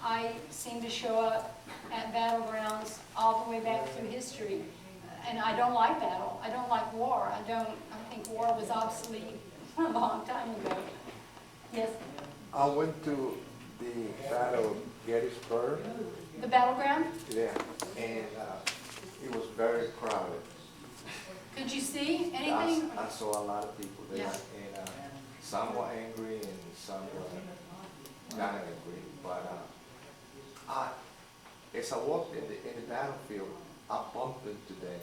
I seem to show up at battlegrounds all the way back through history. And I don't like battle. I don't like war. I think war was obsolete a long time ago. Yes? I went to the Battle of Gettysburg. The battleground? Yeah, and it was very crowded. Could you see anything? I saw a lot of people there, Yeah. and some were angry and some were not angry. But as I walked in the battlefield, I bumped into them,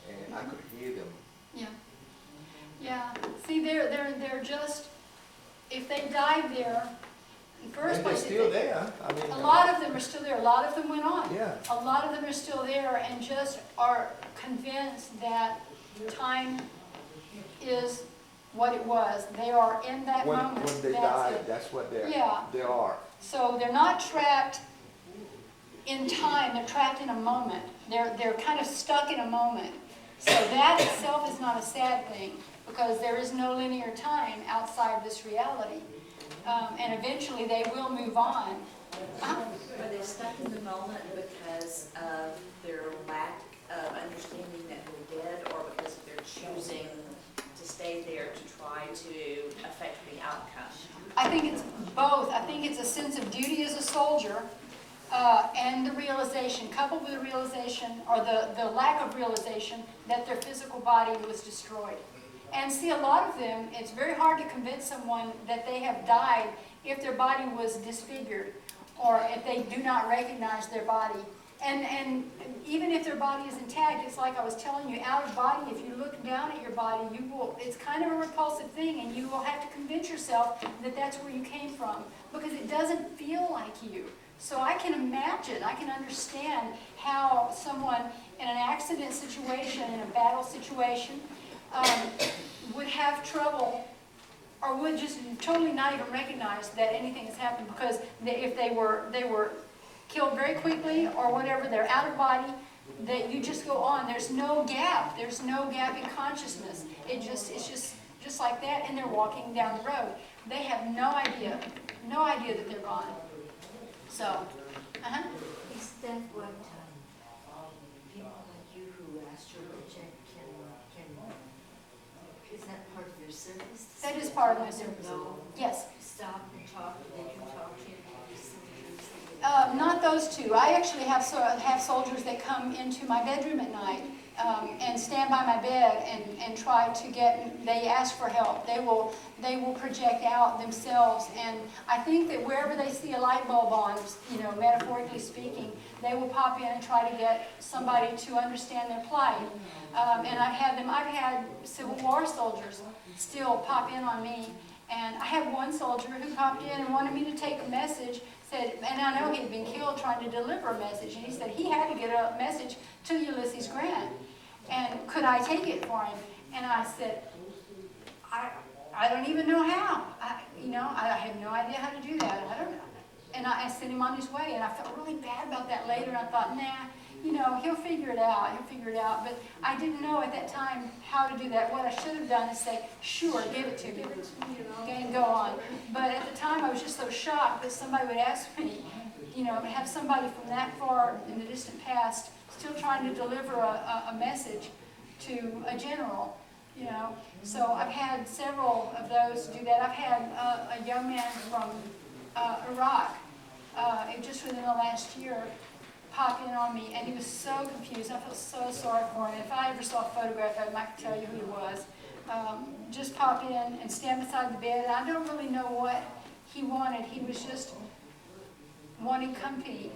and I could hear them. Yeah. Yeah. See, they're just, if they died there, in the first And they're place, still there. I mean, a lot of them are still there. A lot of them went on. Yeah. A lot of them are still there and just are convinced that time is what it was. They are in that moment. When they That's die, it. that's what Yeah. they are. So they're not trapped in time, they're trapped in a moment. They're kind of stuck in a moment. So that itself is not a sad thing, because there is no linear time outside of this reality. And eventually they will move on. Are they stuck in the moment because of their lack of understanding that they're dead, or because they're choosing to stay there to try to affect the outcome? I think it's both. I think it's a sense of duty as a soldier, and the realization, coupled with the realization, or the lack of realization, that their physical body was destroyed. And see, a lot of them, it's very hard to convince someone that they have died if their body was disfigured, or if they do not recognize their body. And even if their body is intact, it's like I was telling you, out of body, if you look down at your body, it's kind of a repulsive thing, and you will have to convince yourself that that's where you came from, because it doesn't feel like you. So I can imagine, I can understand how someone in an accident situation, in a battle situation, would have trouble, or would just totally not even recognize that anything has happened, because if they were killed very quickly or whatever, they're out of body, that you just go on. There's no gap. There's no gap in consciousness. It's just like that, and they're walking down the road. They have no idea that they're gone. So, Is that what people like you who astral project is that part of your service? that is part of my service. No. Yes. Stop and talk, they can talk to you. Not those two. I actually have soldiers that come into my bedroom at night and stand by my bed and try to get. They ask for help. They will project out themselves, and I think that wherever they see a light bulb on, metaphorically speaking, they will pop in and try to get somebody to understand their plight. And I've had Civil War soldiers still pop in on me, and I had one soldier who popped in and wanted me to take a message. And I know he'd been killed trying to deliver a message, and he said he had to get a message to Ulysses Grant, and could I take it for him? And I said, I don't even know how. I have no idea how to do that. I don't know. And I sent him on his way, and I felt really bad about that later. And I thought, he'll figure it out. He'll figure it out. But I didn't know at that time how to do that. What I should have done is say, sure, give it to me, and go on. But at the time, I was just so shocked that somebody would ask me, to have somebody from that far in the distant past still trying to deliver a message to a general, So I've had several of those do that. I've had a young man from Iraq, just within the last year, pop in on me, and he was so confused. I felt so sorry for him. If I ever saw a photograph of him, I could tell you who he was. Just pop in and stand beside the bed. I don't really know what he wanted. He was just wanting company,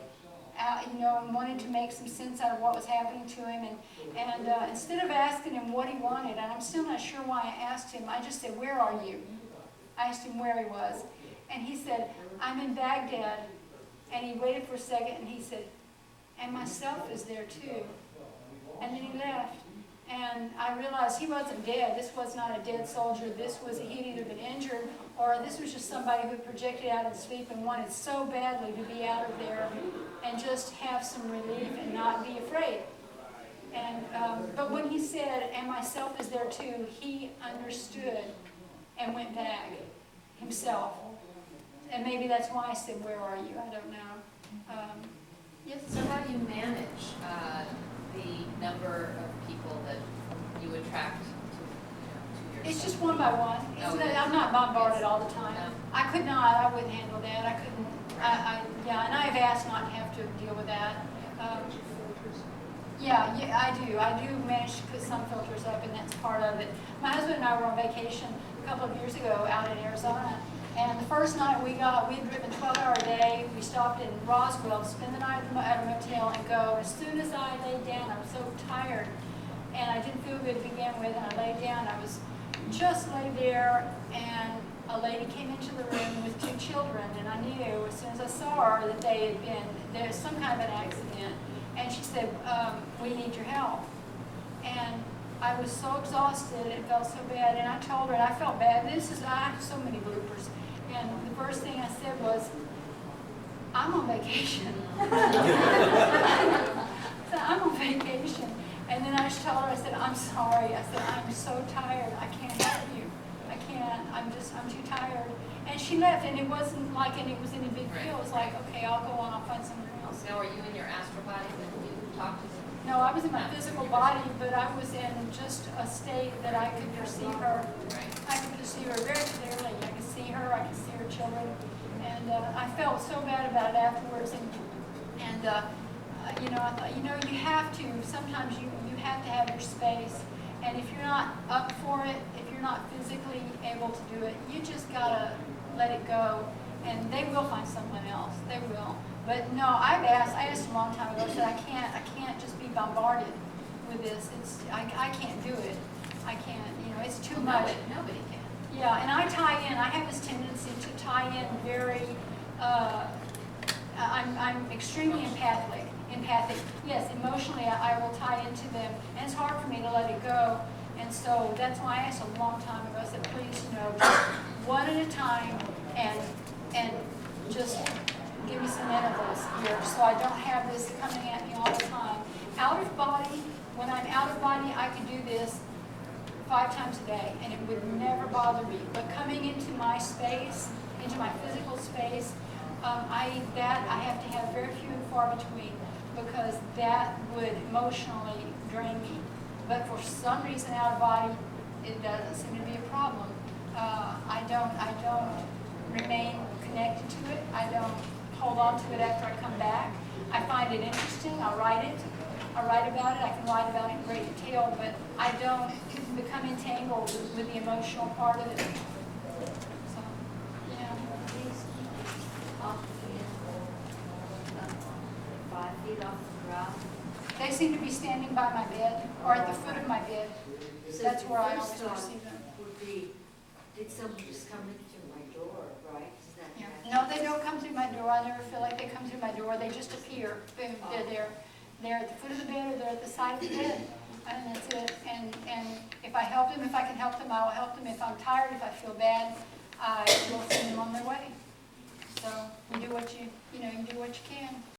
and wanted to make some sense out of what was happening to him. And instead of asking him what he wanted, and I'm still not sure why I asked him, I just said, "Where are you?" I asked him where he was, and he said, "I'm in Baghdad." And he waited for a second, and he said, "And myself is there too." And then he left. And I realized he wasn't dead. This was not a dead soldier. He'd either been injured, or this was just somebody who projected out in sleep and wanted so badly to be out of there and just have some relief and not be afraid. And but when he said, "And myself is there too," he understood and went back himself. And maybe that's why I said, where are you? I don't know. Yes? So how do you manage the number of people that you attract to your? It's just one by one. Oh, it is? I'm not bombarded all the time. No. I could not, I wouldn't handle that. I couldn't, yeah, and I have asked not to have to deal with that. Yeah, I do manage to put some filters up, and that's part of it. My husband and I were on vacation a couple of years ago out in Arizona, and the first night we'd driven 12-hour day. We stopped in Roswell to spend the night at a motel and go. As soon as I laid down, I was so tired, and I didn't feel good to begin with, and I laid down. I was just laid there, and a lady came into the room with 2 children, and I knew as soon as I saw her that there was some kind of an accident. And she said, we need your help. And I was so exhausted, it felt so bad, and I told her, and I felt bad. I have so many bloopers. And the first thing I said was, I'm on vacation. So I'm on vacation. And then I just told her, I said, I'm sorry. I said, I'm so tired, I can't help you. I can't, I'm too tired. And she left, and it wasn't like it was any big deal. It was like, okay, I'll go on, I'll find someone else. Now, are you in your astral body when you talk to them? No, I was in my physical body, but I was in just a state that I could perceive her. Right. I could perceive her very clearly. I could see her, I could see her children. And I felt so bad about it afterwards. And you know, I thought, you know, you have to, sometimes you have to have your space. And if you're not up for it, if you're not physically able to do it, you just gotta let it go. And they will find someone else, they will. But no, I asked a long time ago, I said, I can't just be bombarded with this. I can't do it. I can't, you know, it's too much. Nobody can. Yeah, and I tie in, I have this tendency to tie in very, I'm extremely empathic. Yes, emotionally I will tie into them, and it's hard for me to let it go. And so that's why I asked a long time ago, I said, please, you know, just one at a time, and just give me some intervals here so I don't have this coming at me all the time. Out of body, when I'm out of body, I could do this 5 times a day, and it would never bother me. But coming into my space, into my physical space, I have to have very few and far between, because that would emotionally drain me. But for some reason, out of body, it doesn't seem to be a problem. I don't remain connected to it. I don't hold on to it after I come back. I find it interesting. I'll write it. I write about it. I can write about it in great detail, but I don't become entangled with the emotional part of it. So, yeah. Off the 5 feet off the ground. They They seem to be standing by my bed, or at the foot of my bed. So That's the where I first always thought receive them. would be, did someone just come into my door, right? Is that Yeah. correct? No, they don't come through my door. I never feel like they come through my door. They just appear. They're at the foot of the bed, or they're at the side of the bed, and that's it. And if I help them, if I can help them, I will help them. If I'm tired, if I feel bad, I will send them on their way. So you do what you do what you can.